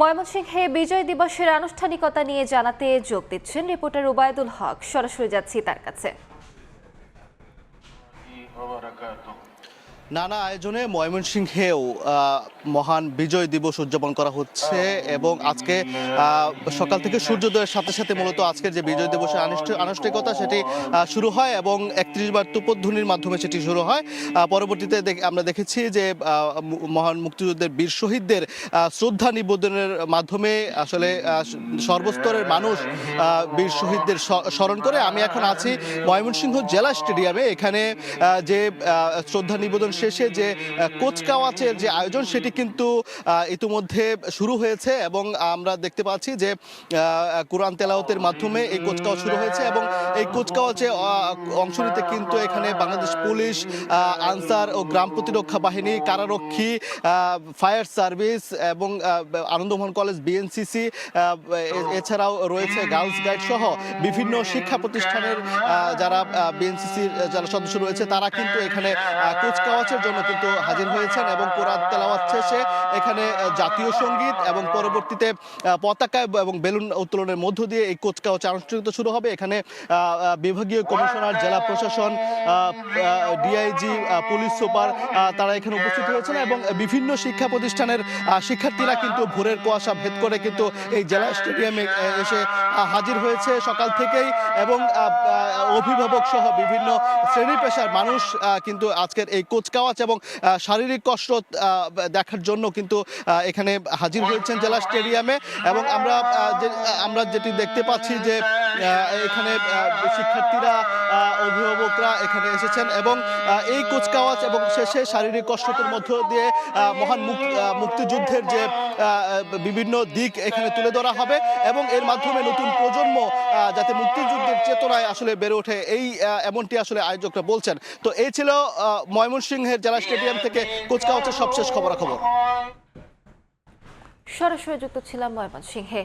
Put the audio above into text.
ময়মনসিংহে বিজয় দিবসের আনুষ্ঠানিকতা নিয়ে জানাতে যোগ দিচ্ছেন রিপোর্টার ওবায়দুল হক। সরাসরি যাচ্ছি তার কাছে। নানা আয়োজনে ময়মনসিংহেও মহান বিজয় দিবস উদযাপন করা হচ্ছে এবং আজকে সকাল থেকে সূর্যোদয়ের সাথে সাথে মূলত আজকের যে বিজয় দিবসের আনুষ্ঠানিকতা সেটি শুরু হয় এবং 31 বার তুপধ্বনির মাধ্যমে সেটি শুরু হয়। পরবর্তীতে আমরা দেখেছি যে মহান মুক্তিযুদ্ধের বীর শহীদদের শ্রদ্ধা নিবেদনের মাধ্যমে আসলে সর্বস্তরের মানুষ বীর শহীদদের স্মরণ করে। আমি এখন আছি ময়মনসিংহ জেলা স্টেডিয়ামে। এখানে যে শ্রদ্ধা নিবেদন শেষে যে কুচকাওয়াজের যে আয়োজন সেটি কিন্তু ইতিমধ্যে শুরু হয়েছে এবং আমরা দেখতে পাচ্ছি যে কোরআন তেলাওয়াতের মাধ্যমে এই কুচকাওয়াজ শুরু হয়েছে এবং এই কুচকাওয়াজে অংশ নিতে কিন্তু এখানে বাংলাদেশ পুলিশ, আনসার ও গ্রাম প্রতিরক্ষা বাহিনী, কারারক্ষী, ফায়ার সার্ভিস এবং আনন্দমোহন কলেজ বিএনসিসি, এছাড়াও রয়েছে গার্লস গাইড সহ বিভিন্ন শিক্ষা প্রতিষ্ঠানের যারা বিএনসিসির যারা সদস্য রয়েছে তারা কিন্তু এখানে কুচকাওয়াজের জন্য কিন্তু হাজির হয়েছেন এবং কোরআন তেলাওয়াত শেষে এখানে জাতীয় সঙ্গীত এবং পরবর্তীতে পতাকা এবং বেলুন উত্তোলনের মধ্য দিয়ে এই কুচকাওয়াজ আনুষ্ঠানিকতা শুরু হবে। এখানে বিভাগীয় কমিশনার, জেলা প্রশাসন, ডিআইজি, পুলিশ সুপার তারা এখানে উপস্থিত হয়েছেন এবং বিভিন্ন শিক্ষা প্রতিষ্ঠানের শিক্ষার্থীরা কিন্তু ভোরের কুয়াশা ভেদ করে কিন্তু এই জেলা স্টেডিয়ামে এসে হাজির হয়েছে সকাল থেকেই এবং অভিভাবক সহ বিভিন্ন শ্রেণী পেশার মানুষ কিন্তু আজকের এই কুচকাওয়াজ এবং শারীরিক কসরত দেখার জন্য কিন্তু এখানে হাজির হয়েছেন জেলা স্টেডিয়ামে এবং আমরা যেটি দেখতে পাচ্ছি যে এখানে শিক্ষার্থীরা, অভিভাবকরা এখানে এসেছেন এবং এই কুচকাওয়াজ এবং শেষে শারীরিক কসরতের মধ্য দিয়ে মহান মুক্তিযুদ্ধের যে বিভিন্ন দিক এখানে তুলে ধরা হবে এবং এর মাধ্যমে নতুন প্রজন্ম যাতে মুক্তিযুদ্ধের চেতনায় আসলে বেড়ে ওঠে এমনটি আসলে আয়োজকরা বলছেন। তো এই ছিল ময়মনসিংহের জেলা স্টেডিয়াম থেকে কুচকাওয়াজের সবশেষ খবরাখবর। সরাসরি যুক্ত ছিলাম ময়মনসিংহে।